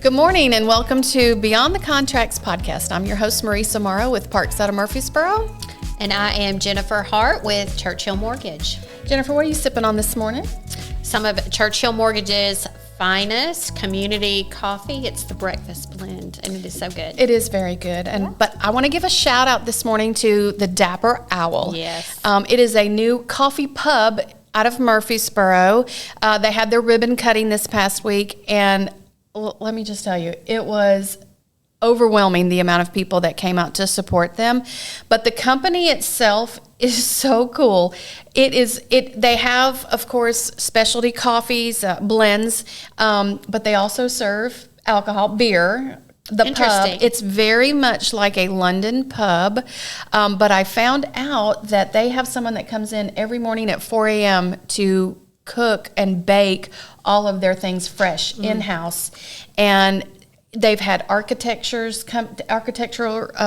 Good morning and welcome to Beyond the Contracts podcast. I'm your host, Maresa Morrow with Parks out of Murfreesboro. And I am Jennifer Hart with Churchill Mortgage. Jennifer, what are you sipping on this morning? Some of Churchill Mortgage's finest community coffee. It's the breakfast blend, and it is so good. It is very good. But I want to give a shout out this morning to the Dapper Owl. Yes. It is a new coffee pub out of Murfreesboro. They had their ribbon cutting this past week, and let me just tell you, it was overwhelming the amount of people that came out to support them. But the company itself is so cool. They have, of course, specialty coffees, blends, but they also serve alcohol, beer. The pub, it's very much like a London pub, but I found out that they have someone that comes in every morning at 4 a.m. to cook and bake all of their things fresh in-house. And they've had architectural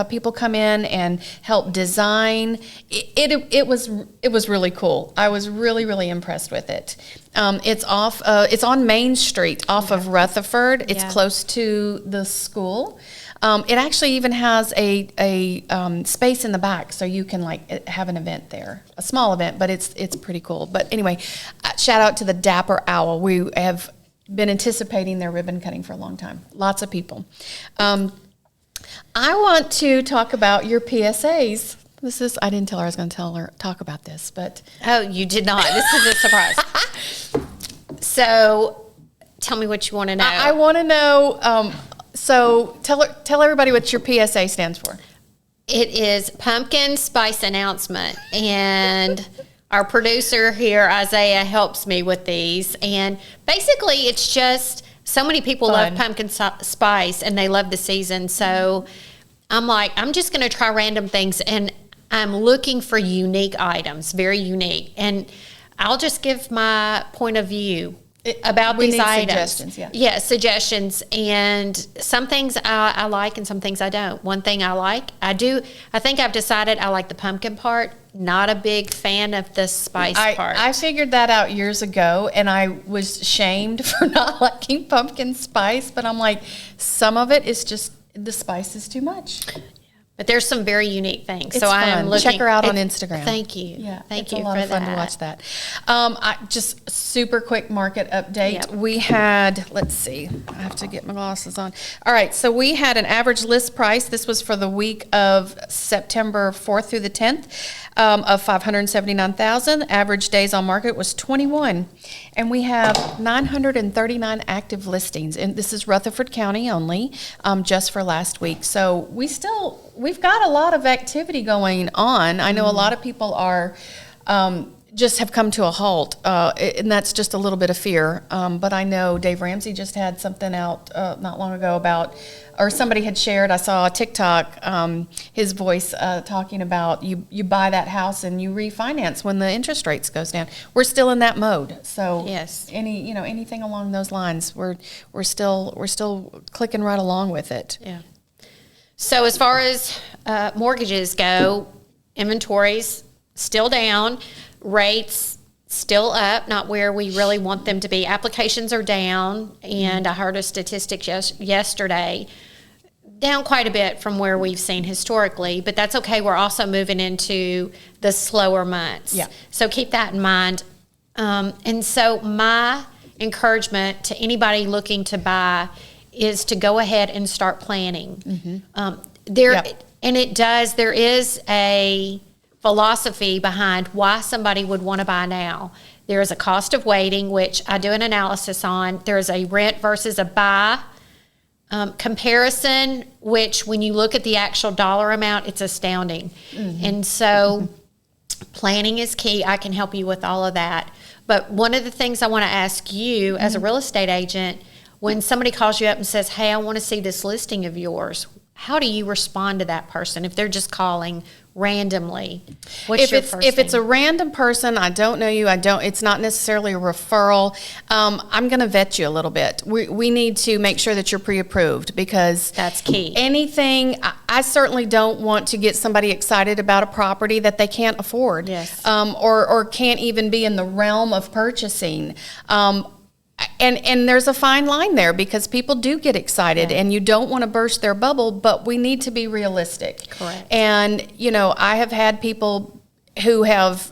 people come in and help design. It was really cool. I was really impressed with it. It's on Main Street off of Rutherford. It's close to the school. It actually even has a space in the back, so you can have an event there, a small event, but it's pretty cool. But anyway, shout out to the Dapper Owl. We have been anticipating their ribbon cutting for a long time. Lots of people. I want to talk about your PSAs. I didn't tell her I was going to talk about this, but oh, you did not. This is a surprise. So, tell me what you want to know. I want to know. So tell everybody what your PSA stands for. It is Pumpkin Spice Announcement, and our producer here, Isaiah, helps me with these. And basically, it's just so many people love pumpkin spice, and they love the season. So I'm like, I'm just going to try random things, and I'm looking for unique items, very unique. And I'll just give my point of view about these items. Suggestions, suggestions. And some things I like and some things I don't. One thing I like, I think I've decided I like the pumpkin part. Not a big fan of the spice part. I figured that out years ago, and I was shamed for not liking pumpkin spice, but I'm like, some of it is just, the spice is too much. But there's some very unique things. It's fun. I'm looking. Check her out on Instagram. Thank you. Yeah, thank you for that. It's a lot of fun to watch that. Just super quick market update. Yep. We had, let's see, I have to get my glasses on. All right, so we had an average list price. This was for the week of September 4th through the 10th of $579,000. Average days on market was 21. And we have 939 active listings. And this is Rutherford County only, just for last week. So we've got a lot of activity going on. I know a lot of people are just have come to a halt, and that's just a little bit of fear. But I know Dave Ramsey just had something out not long ago about, or somebody had shared, I saw a TikTok, his voice talking about you buy that house and you refinance when the interest rates goes down. We're still in that mode. So yes, anything along those lines, we're still clicking right along with it. Yeah. So as far as mortgages go, inventories still down, rates still up, not where we really want them to be. Applications are down, and I heard a statistic yesterday, down quite a bit from where we've seen historically, but that's okay. We're also moving into the slower months. Yeah. So keep that in mind. And so my encouragement to anybody looking to buy is to go ahead and start planning. There is a philosophy behind why somebody would want to buy now. There is a cost of waiting, which I do an analysis on. There is a rent versus a buy comparison, which when you look at the actual dollar amount, it's astounding. And so planning is key. I can help you with all of that. But one of the things I want to ask you as a real estate agent, when somebody calls you up and says, hey, I want to see this listing of yours, how do you respond to that person if they're just calling randomly? If it's a random person, I don't know you, it's not necessarily a referral, I'm going to vet you a little bit. We need to make sure that you're pre-approved, because that's key. I certainly don't want to get somebody excited about a property that they can't afford. Yes. Or can't even be in the realm of purchasing. and there's a fine line there because people do get excited and you don't want to burst their bubble, but we need to be realistic. Correct. And, I have had people who have,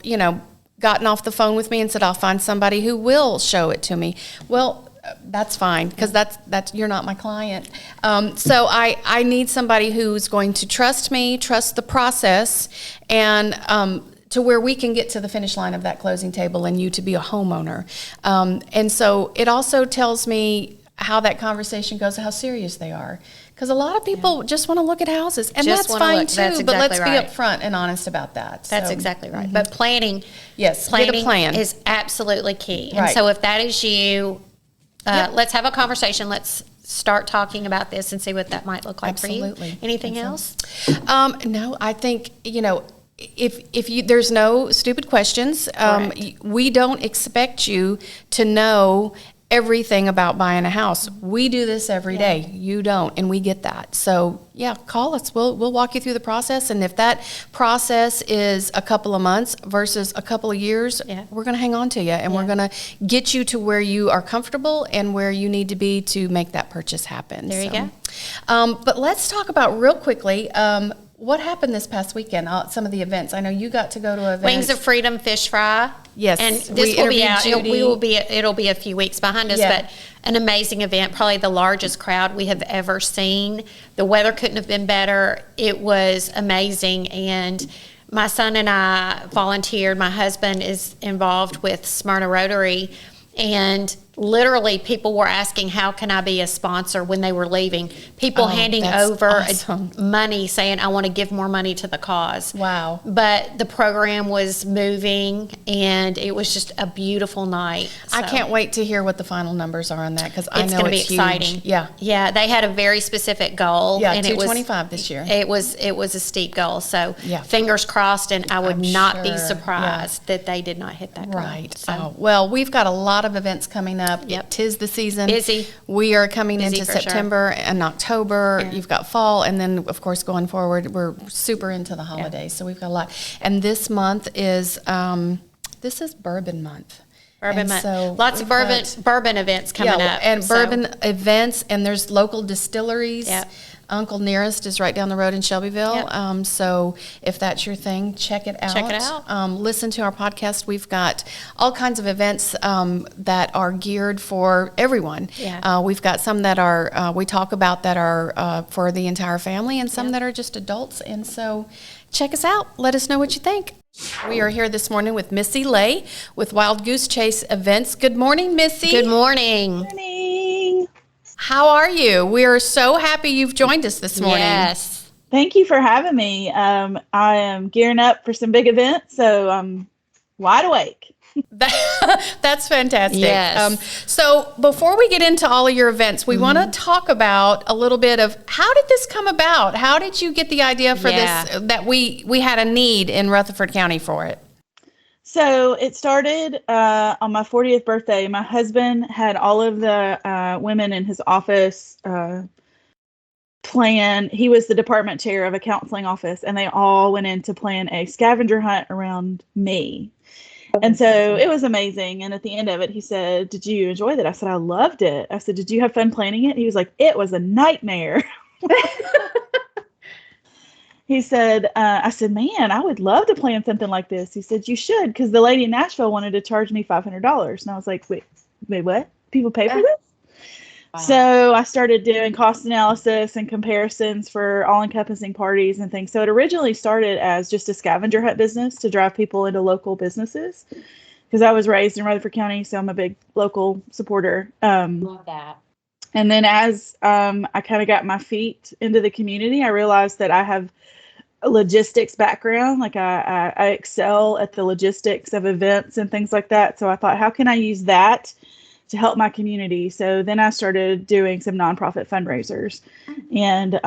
gotten off the phone with me and said, I'll find somebody who will show it to me. Well, that's fine because that's you're not my client. So I need somebody who's going to trust me, trust the process, and to where we can get to the finish line of that closing table and you to be a homeowner. And so it also tells me how that conversation goes, how serious they are. Because a lot of people just want to look at houses, and that's fine too. That's but let's exactly be upfront and honest about that. That's exactly right. But planning, get a plan, is absolutely key. And Right. so if that is you, let's have a conversation. Let's start talking about this and see what that might look like for Absolutely. you. Anything else? No, I think, if you, there's no stupid questions. We don't expect you to know everything about buying a house. We do this every day. You don't, and we get that. So call us. We'll walk you through the process. And if that process is a couple of months versus a couple of years, we're going to hang on to you, and we're going to get you to where you are comfortable and where you need to be to make that purchase happen. There you go. But let's talk about real quickly. What happened this past weekend? Some of the events. I know you got to go to events. Wings of Freedom Fish Fry. Yes, and this will be out. Judy. It'll be a few weeks behind us, but an amazing event. Probably the largest crowd we have ever seen. The weather couldn't have been better. It was amazing, and my son and I volunteered. My husband is involved with Smyrna Rotary, and literally people were asking, how can I be a sponsor when they were leaving? People handing over money saying, I want to give more money to the cause. Wow. But the program was moving, and it was just a beautiful night. So I can't wait to hear what the final numbers are on that because I know it's going to be huge. exciting. Yeah, they had a very specific goal. Yeah, and 225 this year. It was a steep goal. So fingers crossed, and I would not be surprised that they did not hit that goal. Right. So. Well, we've got a lot of events coming up. Yep. 'Tis the season. Busy. We are coming Busy into for September and October. Yeah. You've got fall, and then of course going forward, we're super into the holidays. So we've got a lot. And this month is Bourbon Month. Bourbon And month. so Lots of bourbon events coming up. and so. bourbon events, and there's local distilleries. Yep. Uncle Nearest is right down the road in Shelbyville. Yep. So if that's your thing, check it out. Check it out. Listen to our podcast. We've got all kinds of events that are geared for everyone. Yeah. We've got some that are, we talk about that are for the entire family, and some that are just adults. And so check us out. Let us know what you think. We are here this morning with Missy Lay with Wild Goose Chase Events. Good morning, Missy. Good morning. Morning. How are you? We are so happy you've joined us this morning. Yes. Thank you for having me. I am gearing up for some big events, so I'm wide awake. That's fantastic. Yes. So before we get into all of your events, we want to talk about a little bit of how did this come about? How did you get the idea for this, that we had a need in Rutherford County for it? So it started on my 40th birthday. My husband had all of the women in his office plan. He was the department chair of a counseling office, and they all went in to plan a scavenger hunt around me. And so it was amazing. And at the end of it, he said, "Did you enjoy that?" I said, "I loved it." I said, "Did you have fun planning it?" He was like, "It was a nightmare." He said, I said, "Man, I would love to plan something like this." He said, "You should," because the lady in Nashville wanted to charge me $500. And I was like, wait, what? People pay for this? Wow. So I started doing cost analysis and comparisons for all-encompassing parties and things. So it originally started as just a scavenger hunt business to drive people into local businesses, because I was raised in Rutherford County, so I'm a big local supporter. Love that. And then as I kind of got my feet into the community, I realized that I have a logistics background. Like I excel at the logistics of events and things like that. So I thought, how can I use that to help my community? So then I started doing some nonprofit fundraisers. And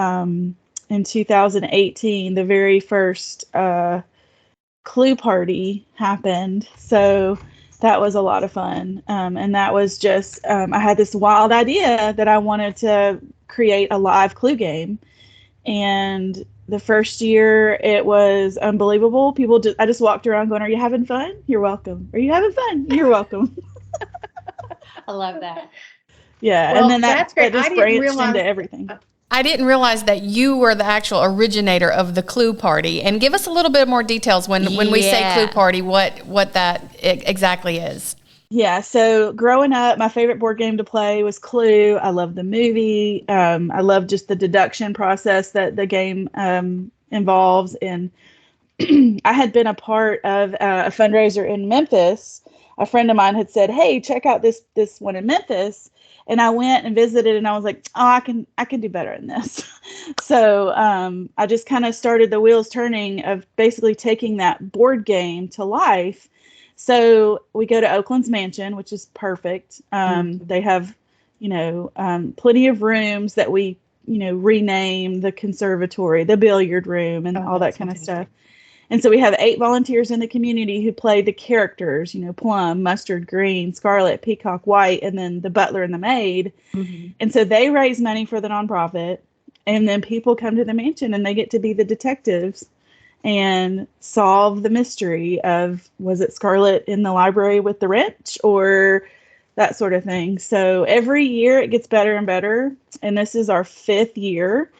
in 2018, the very first Clue Party happened. So that was a lot of fun. And that was just, I had this wild idea that I wanted to create a live Clue game. And the first year, it was unbelievable. I just walked around going, "Are you having fun? You're welcome. Are you having fun? You're welcome." I love that. Yeah, Well, and then that's great. that just I didn't branched realize- into everything. I didn't realize that you were the actual originator of the Clue Party. And give us a little bit more details when we say Yeah. Clue Party, what that exactly is. Yeah, so growing up, my favorite board game to play was Clue. I love the movie. I love just the deduction process that the game involves. And I had been a part of a fundraiser in Memphis. A friend of mine had said, "Hey, check out this one in Memphis." And I went and visited, and I was like, "Oh, I can do better than this." So I just kind of started the wheels turning of basically taking that board game to life. So we go to Oakland's Mansion, which is perfect. They have, plenty of rooms that we, rename the conservatory, the billiard room, and all that kind of stuff. And so we have 8 volunteers in the community who play the characters, Plum, Mustard, Green, Scarlet, Peacock, White, and then the butler and the maid. And so they raise money for the nonprofit. And then people come to the mansion and they get to be the detectives and solve the mystery of, was it Scarlet in the library with the wrench, or that sort of thing. So every year it gets better and better. And this is our 5th year.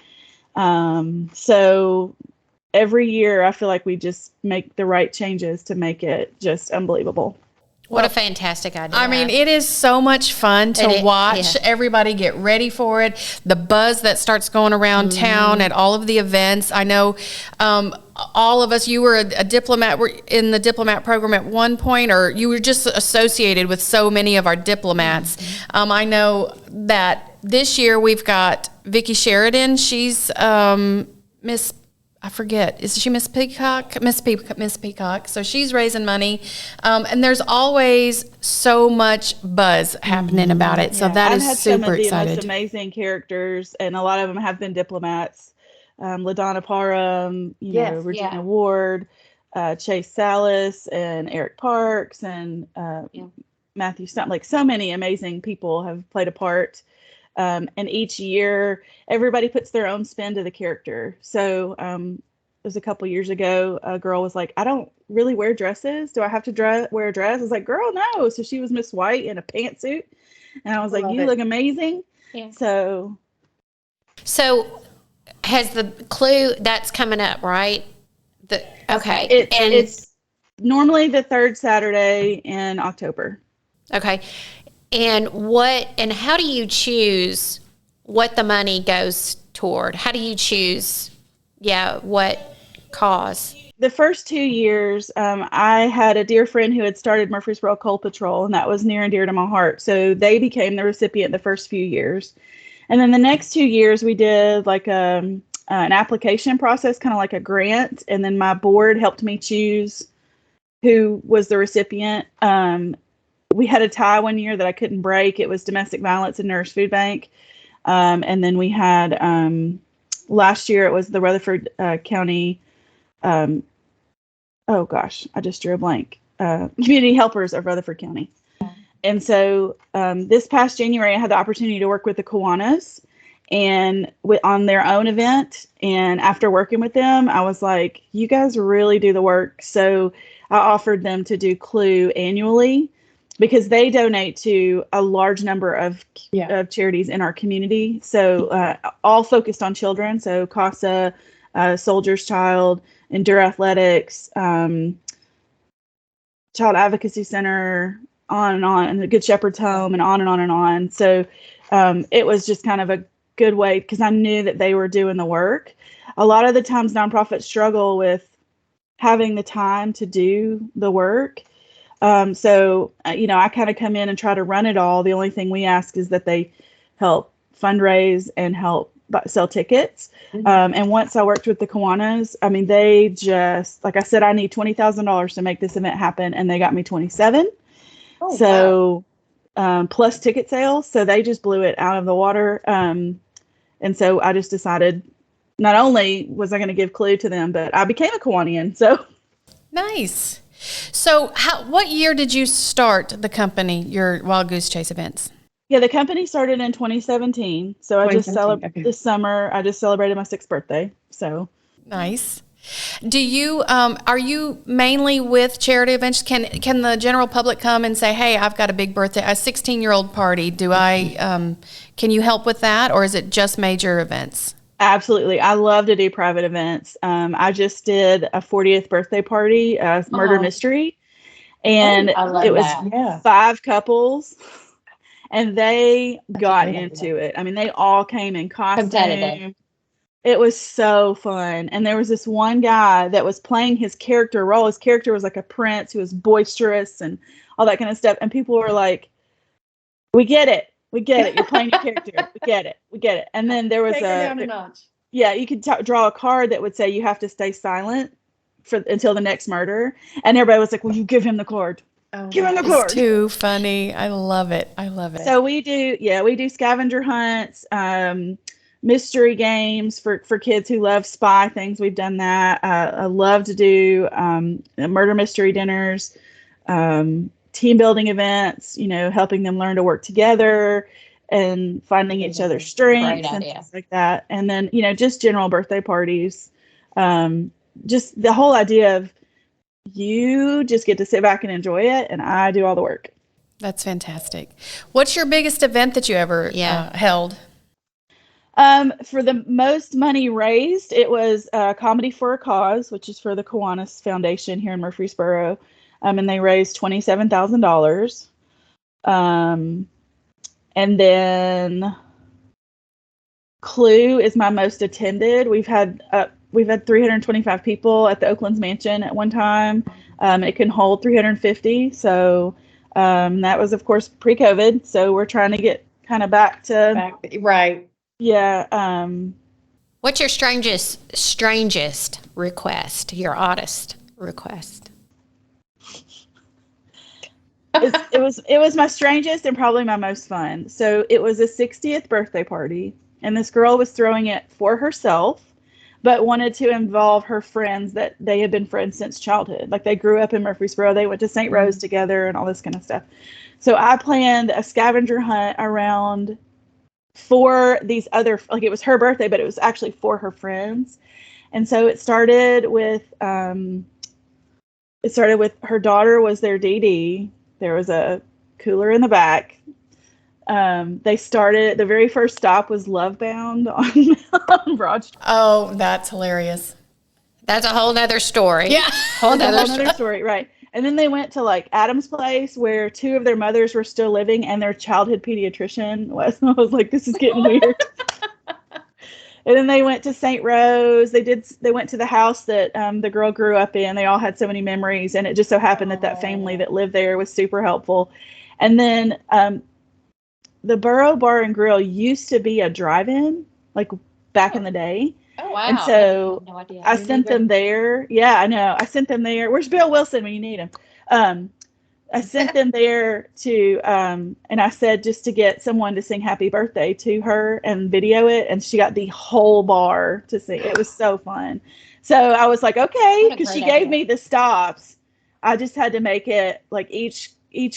So every year I feel like we just make the right changes to make it just unbelievable. What a fantastic idea. I mean, it is so much fun to watch yeah. everybody get ready for it. The buzz that starts going around town at all of the events. I know all of us, you were a diplomat, were in the diplomat program at one point, or you were just associated with so many of our diplomats. I know that this year we've got Vicki Sheridan. She's Miss, I forget, is she Miss Peacock? Miss Peacock. So she's raising money. And there's always so much buzz happening about it. So that is I've had super some of the excited. most amazing characters, and a lot of them have been diplomats. LaDonna Parham, Regina Ward, Chase Salas, and Eric Parks, and Matthew Stunt. Like, so many amazing people have played a part. And each year, everybody puts their own spin to the character. So it was a couple years ago, a girl was like, "I don't really wear dresses. Do I have to wear a dress?" I was like, "Girl, no." So she was Miss White in a pantsuit. And I was like, "You look amazing." Yeah. So has the Clue, that's coming up, right? Okay. It's normally the 3rd Saturday in October. Okay. And how do you choose what the money goes toward? How do you choose, what cause? The first 2 years, I had a dear friend who had started Murfreesboro Coal Patrol, and that was near and dear to my heart. So they became the recipient the first few years. And then the next 2 years, we did like an application process, kind of like a grant. And then my board helped me choose who was the recipient. We had a tie one year that I couldn't break. It was domestic violence and Nourish Food Bank. And then we had, last year, it was the Rutherford County, oh gosh, I just drew a blank. Community Helpers of Rutherford County. And so this past January, I had the opportunity to work with the Kiwanis and on their own event. And after working with them, I was like, you guys really do the work. So I offered them to do Clue annually, because they donate to a large number of charities in our community. So all focused on children. So CASA, Soldier's Child, Endure Athletics, Child Advocacy Center, on and on, and the Good Shepherd's Home, and on and on and on. So it was just kind of a good way, because I knew that they were doing the work. A lot of the times nonprofits struggle with having the time to do the work. So I kind of come in and try to run it all. The only thing we ask is that they help fundraise and help sell tickets. And once I worked with the Kiwanis, I mean, they just, like I said, I need $20,000 to make this event happen, and they got me 27. Plus ticket sales. So they just blew it out of the water. And so I just decided, not only was I going to give Clue to them, but I became a Kiwanian. So nice. So what year did you start the company, your Wild Goose Chase events? Yeah, the company started in 2017. So I just celebrated this summer. I just celebrated my 6th birthday. So nice. Do you are you mainly with charity events? Can the general public come and say, "Hey, I've got a big birthday, a 16-year-old party. Do I can you help with that, or is it just major events?" Absolutely. I love to do private events. I just did a 40th birthday party, murder mystery, and it was 5 couples, and they got into it. I mean, they all came in costume. It was so fun. And there was this one guy that was playing his character role. His character was like a prince who was boisterous and all that kind of stuff. And people were like, "We get it. We get it. You're playing your character. We get it. We get it." And then there was down a notch. Yeah, you could draw a card that would say you have to stay silent until the next murder. And everybody was like, "Well, you give him the card. Give him the card." It's too funny. I love it. I love it. So we do scavenger hunts, mystery games for kids who love spy things. We've done that. I love to do murder mystery dinners, team building events, helping them learn to work together and finding each other's strengths and things like that. And then, just general birthday parties. Just the whole idea of you just get to sit back and enjoy it, and I do all the work. That's fantastic. What's your biggest event that you ever held? For the most money raised, it was Comedy for a Cause, which is for the Kiwanis Foundation here in Murfreesboro. And they raised $27,000. And then Clue is my most attended. We've had 325 people at the Oakland's Mansion at one time. It can hold 350. So that was, of course, pre-COVID. So we're trying to get kind of back to right. Yeah. What's your strangest request? Your oddest request? It was my strangest and probably my most fun. So it was a 60th birthday party, and this girl was throwing it for herself, but wanted to involve her friends that they had been friends since childhood. Like they grew up in Murfreesboro, they went to St. Rose together and all this kind of stuff. So I planned a scavenger hunt around for these other, like it was her birthday, but it was actually for her friends. And so it started with her daughter was their DD. There was a cooler in the back. The very first stop was Love Bound on Broad Street. Oh, that's hilarious. That's a whole nother story. Yeah. Whole nother story, right. And then they went to like Adam's place where 2 of their mothers were still living and their childhood pediatrician was. I was like, this is getting weird. And then they went to St. Rose. They went to the house that the girl grew up in. They all had so many memories, and it just so happened that family that lived there was super helpful. And then the Burrow Bar and Grill used to be a drive-in, like back in the day. Oh, wow. And so no idea. I sent them there. Yeah, I know. I sent them there. Where's Bill Wilson when you need him? I sent them there to, and I said just to get someone to sing happy birthday to her and video it. And she got the whole bar to sing. It was so fun. So I was like, okay, because she gave me the stops. I just had to make it like each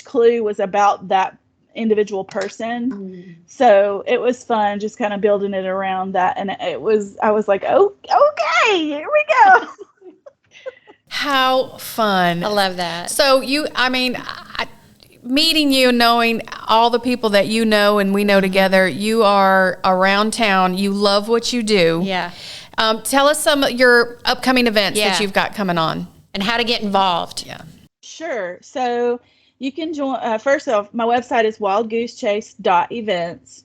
clue was about that individual person. So it was fun just kind of building it around that. And I was like, oh, okay, here we go. How fun. I love that. So meeting you, knowing all the people that you know and we know together, you are around town. You love what you do. Yeah. Tell us some of your upcoming events that you've got coming on. And how to get involved. Yeah. Sure. So you can join, first off, my website is wildgoosechase.events.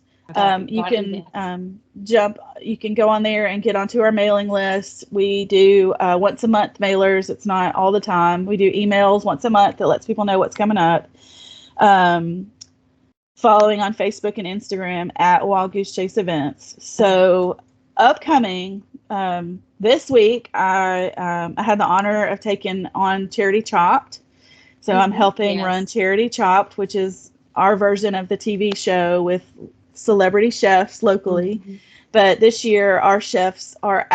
You can go on there and get onto our mailing list. We do once a month mailers. It's not all the time. We do emails once a month that lets people know what's coming up. Following on Facebook and Instagram at Wild Goose Chase Events. So upcoming this week, I had the honor of taking on Charity Chopped. So I'm helping run Charity Chopped, which is our version of the TV show with celebrity chefs locally. But this year our judges are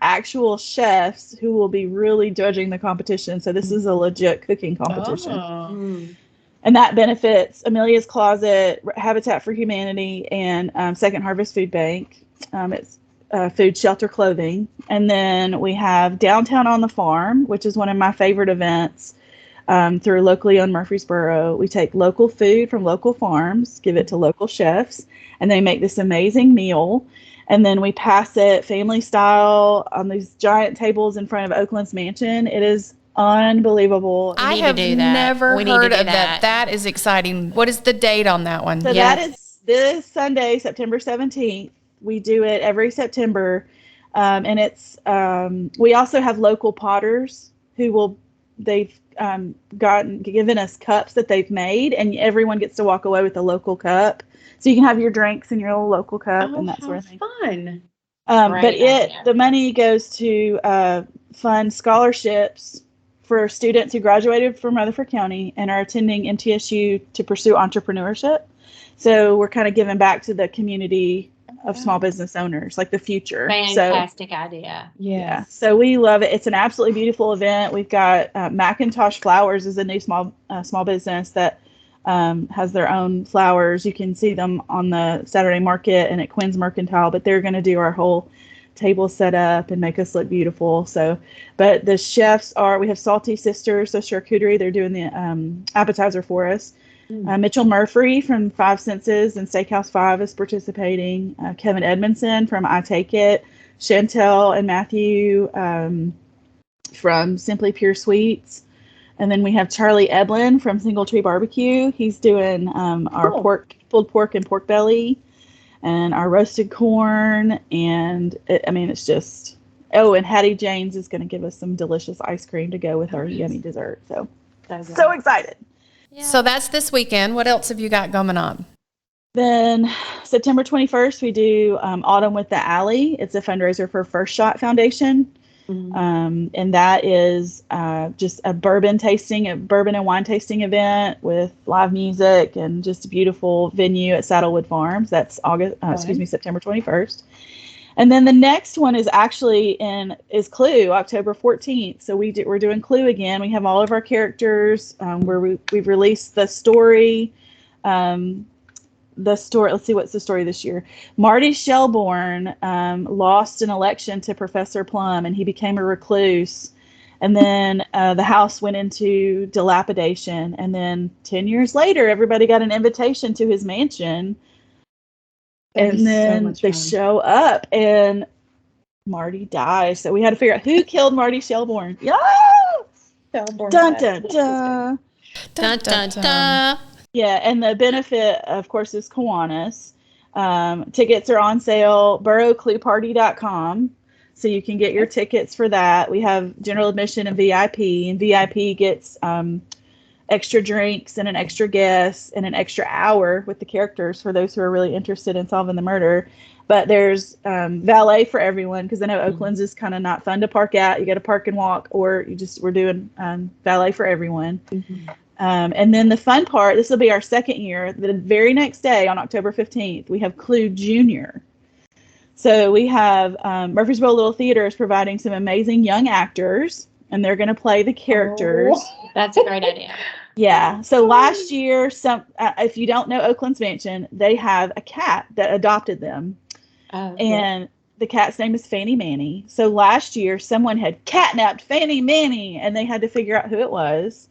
actual chefs who will be really judging the competition. So this is a legit cooking competition. And that benefits Amelia's Closet, Habitat for Humanity, and Second Harvest Food Bank. food, shelter, clothing. And then we have Downtown on the Farm, which is one of my favorite events through locally owned Murfreesboro. We take local food from local farms, give it to local chefs, and they make this amazing meal. And then we pass it family style on these giant tables in front of Oakland's mansion. It is unbelievable. I have never heard of that. That is exciting. What is the date on that one? So that is this Sunday, September 17th. We do it every September. And it's, we also have local potters they've given us cups that they've made, and everyone gets to walk away with a local cup. So you can have your drinks in your little local cup and that sort of thing. Fun. But the money goes to fund scholarships for students who graduated from Rutherford County and are attending MTSU to pursue entrepreneurship. So we're kind of giving back to the community of small business owners, like the future. Fantastic idea. Yeah. So we love it. It's an absolutely beautiful event. We've got Macintosh Flowers is a new small business that has their own flowers. You can see them on the Saturday market and at Quinn's Mercantile, but they're going to do our whole table set up and make us look beautiful. So, but the chefs we have Salty Sisters, so charcuterie, they're doing the appetizer for us. Mitchell Murphy from Five Senses and Steakhouse 5 is participating. Kevin Edmondson from I Take It. Chantel and Matthew from Simply Pure Sweets. And then we have Charlie Edlin from Single Tree Barbecue. He's doing our pulled pork and pork belly and our roasted corn. And it's just, and Hattie Janes is going to give us some delicious ice cream to go with our yummy dessert. So excited. Yeah. So that's this weekend. What else have you got going on? Then September 21st, we do Autumn with the Alley. It's a fundraiser for First Shot Foundation. Mm-hmm. And that is just a bourbon and wine tasting event with live music and just a beautiful venue at Saddlewood Farms. That's September 21st. And then the next one is actually is Clue, October 14th. So we're doing Clue again. We have all of our characters where we've released the story. Let's see, what's the story this year? Marty Shelbourne lost an election to Professor Plum, and he became a recluse. And then the house went into dilapidation. And then 10 years later, everybody got an invitation to his mansion. And then they show up, and Marty dies. So we had to figure out who killed Marty Shelbourne. Yeah! Dun, dun, dun. Dun, dun, dun. Yeah, and the benefit, of course, is Kiwanis. Tickets are on sale, burrowclueparty.com. So you can get your tickets for that. We have general admission and VIP gets extra drinks and an extra guest and an extra hour with the characters for those who are really interested in solving the murder. But there's valet for everyone, because I know Oakland's is kind of not fun to park at. You got to park and walk, or we're doing valet for everyone. Mm-hmm. And then the fun part, this will be our second year. The very next day on October 15th, we have Clue Junior. So we have Murfreesboro Little Theater is providing some amazing young actors, and they're going to play the characters. That's a great idea. Yeah. So last year, if you don't know Oakland's Mansion, they have a cat that adopted them. And the cat's name is Fanny Manny. So last year, someone had catnapped Fanny Manny, and they had to figure out who it was.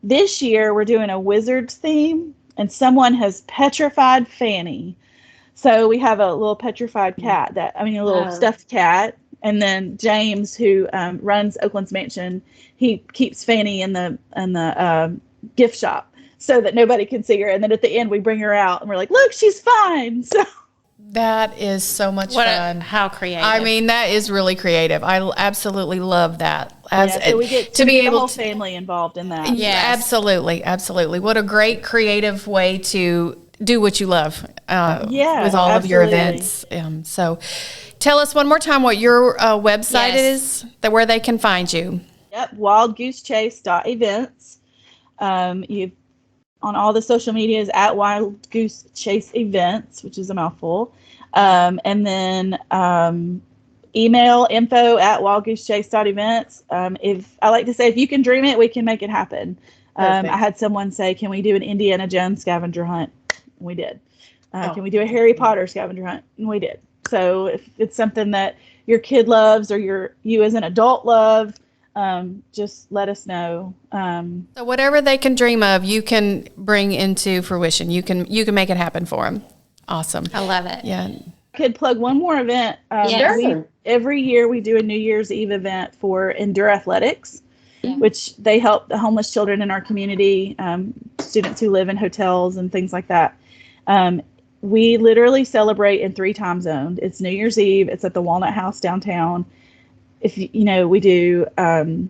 This year, we're doing a wizard's theme, and someone has petrified Fanny. So we have a little petrified cat, a little stuffed cat. And then James, who runs Oakland's Mansion, he keeps Fanny in the gift shop so that nobody can see her. And then at the end, we bring her out, and we're like, look, she's fine. So that is so much fun. How creative. I mean, that is really creative. I absolutely love that. So we get to be able the whole family involved in that. Yeah, absolutely. What a great creative way to do what you love with all of your events. So tell us one more time what your website is, where they can find you. Yep, wildgoosechase.events. You on all the social medias at Wild Goose Chase Events, which is a mouthful. And then email info@wildgoosechase.events. If you can dream it, we can make it happen. I had someone say, can we do an Indiana Jones scavenger hunt? And we did. Can we do a Harry Potter scavenger hunt? And we did. So if it's something that your kid loves or you as an adult love, just let us know. So whatever they can dream of, you can bring into fruition. You can make it happen for them. Awesome. I love it. Yeah. Could plug one more event. Yes. Every year we do a New Year's Eve event for Endure Athletics, which they help the homeless children in our community, students who live in hotels and things like that. We literally celebrate in 3 time zones. It's New Year's Eve. It's at the Walnut House downtown. If we do 10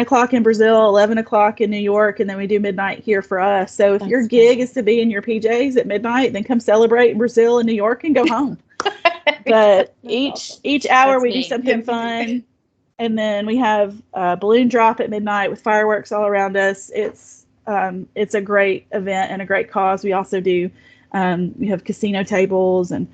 o'clock in Brazil, 11 o'clock in New York, and then we do midnight here for us. So if your gig is to be in your PJs at midnight, then come celebrate in Brazil and New York and go home. But each hour we do something fun. And then we have a balloon drop at midnight with fireworks all around us. It's a great event and a great cause. We also do, we have casino tables and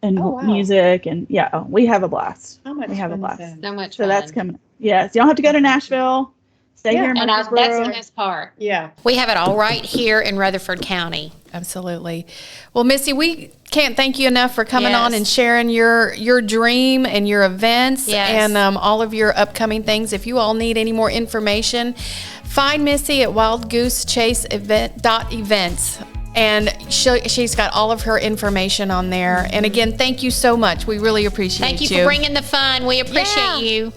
music, and we have a blast. We have a blast. So much So fun. that's coming. Yes, you don't have to go to Nashville. Stay here in And that's Murfreesboro. the best part. Yeah. We have it all right here in Rutherford County. Absolutely. Well, Missy, we can't thank you enough for coming on Yes. and sharing your dream and your events Yes. and all of your upcoming things. If you all need any more information, find Missy at wildgoosechaseevent.events. And she's got all of her information on there. And again, thank you so much. We really appreciate you. Thank you for bringing the fun. We appreciate Yeah. you.